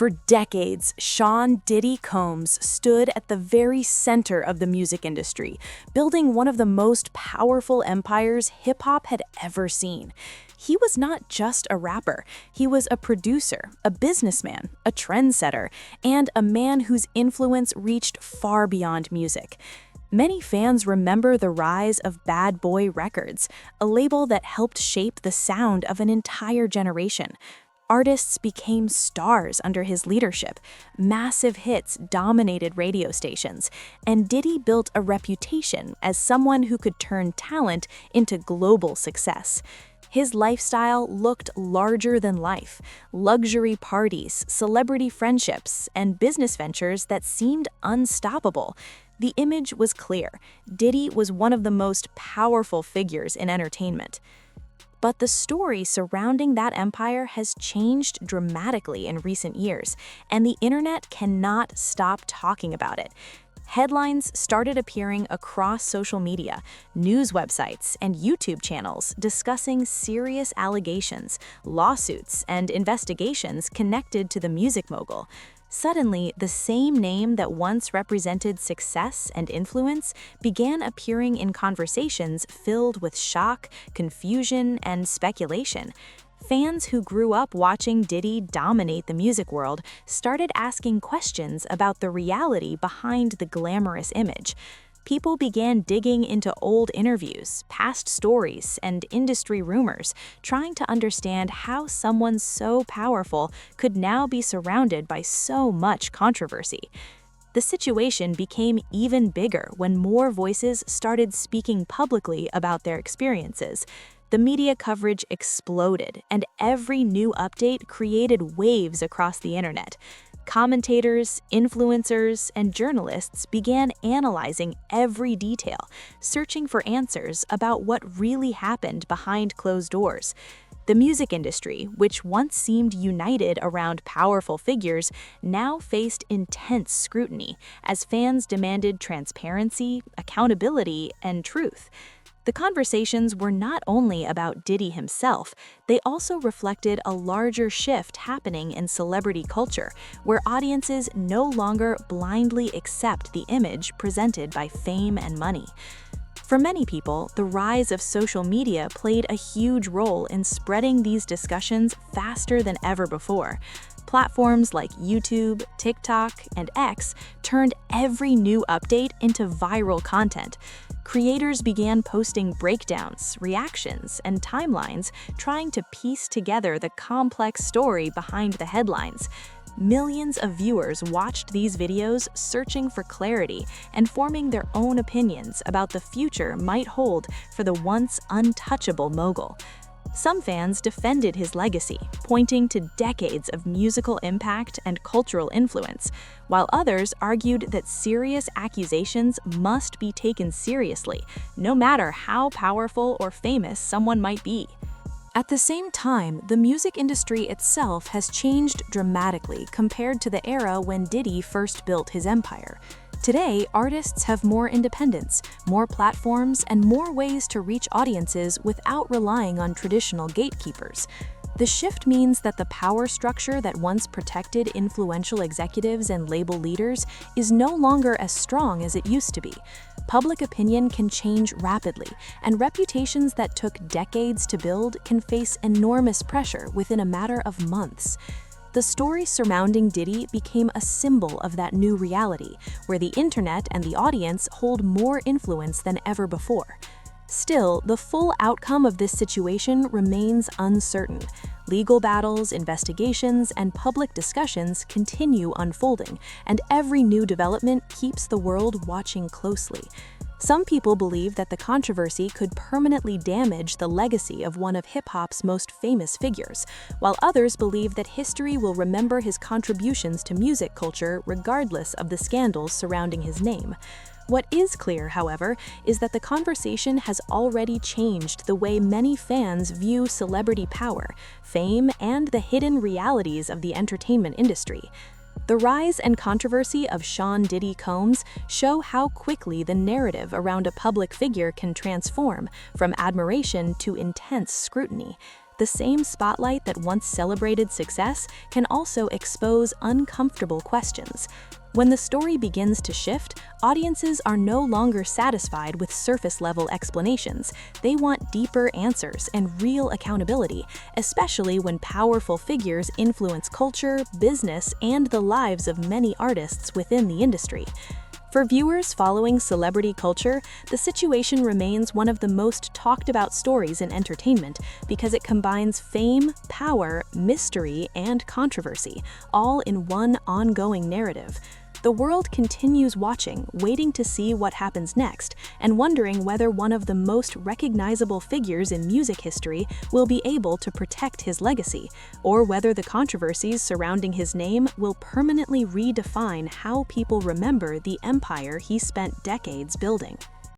For decades, Sean "Diddy" Combs stood at the very center of the music industry, building one of the most powerful empires hip-hop had ever seen. He was not just a rapper, he was a producer, a businessman, a trendsetter, and a man whose influence reached far beyond music. Many fans remember the rise of Bad Boy Records, a label that helped shape the sound of an entire generation. Artists became stars under his leadership. Massive hits dominated radio stations, and Diddy built a reputation as someone who could turn talent into global success. His lifestyle looked larger than life: luxury parties, celebrity friendships, and business ventures that seemed unstoppable. The image was clear: Diddy was one of the most powerful figures in entertainment. But the story surrounding that empire has changed dramatically in recent years, and the internet cannot stop talking about it. Headlines started appearing across social media, news websites, and YouTube channels discussing serious allegations, lawsuits, and investigations connected to the music mogul. Suddenly, the same name that once represented success and influence began appearing in conversations filled with shock, confusion, and speculation. Fans who grew up watching Diddy dominate the music world started asking questions about the reality behind the glamorous image. People began digging into old interviews, past stories, and industry rumors, trying to understand how someone so powerful could now be surrounded by so much controversy. The situation became even bigger when more voices started speaking publicly about their experiences. The media coverage exploded, and every new update created waves across the internet. Commentators, influencers, and journalists began analyzing every detail, searching for answers about what really happened behind closed doors. The music industry, which once seemed united around powerful figures, now faced intense scrutiny as fans demanded transparency, accountability, and truth. The conversations were not only about Diddy himself, they also reflected a larger shift happening in celebrity culture, where audiences no longer blindly accept the image presented by fame and money. For many people, the rise of social media played a huge role in spreading these discussions faster than ever before. Platforms like YouTube, TikTok, and X turned every new update into viral content. Creators began posting breakdowns, reactions, and timelines, trying to piece together the complex story behind the headlines. Millions of viewers watched these videos, searching for clarity and forming their own opinions about the future might hold for the once untouchable mogul. Some fans defended his legacy, pointing to decades of musical impact and cultural influence, while others argued that serious accusations must be taken seriously, no matter how powerful or famous someone might be. At the same time, the music industry itself has changed dramatically compared to the era when Diddy first built his empire. Today, artists have more independence, more platforms, and more ways to reach audiences without relying on traditional gatekeepers. The shift means that the power structure that once protected influential executives and label leaders is no longer as strong as it used to be. Public opinion can change rapidly, and reputations that took decades to build can face enormous pressure within a matter of months. The story surrounding Diddy became a symbol of that new reality, where the internet and the audience hold more influence than ever before. Still, the full outcome of this situation remains uncertain. Legal battles, investigations, and public discussions continue unfolding, and every new development keeps the world watching closely. Some people believe that the controversy could permanently damage the legacy of one of hip-hop's most famous figures, while others believe that history will remember his contributions to music culture regardless of the scandals surrounding his name. What is clear, however, is that the conversation has already changed the way many fans view celebrity power, fame, and the hidden realities of the entertainment industry. The rise and controversy of Sean "Diddy" Combs show how quickly the narrative around a public figure can transform from admiration to intense scrutiny. The same spotlight that once celebrated success can also expose uncomfortable questions. When the story begins to shift, audiences are no longer satisfied with surface-level explanations. They want deeper answers and real accountability, especially when powerful figures influence culture, business, and the lives of many artists within the industry. For viewers following celebrity culture, the situation remains one of the most talked about stories in entertainment because it combines fame, power, mystery, and controversy, all in one ongoing narrative. The world continues watching, waiting to see what happens next, and wondering whether one of the most recognizable figures in music history will be able to protect his legacy, or whether the controversies surrounding his name will permanently redefine how people remember the empire he spent decades building.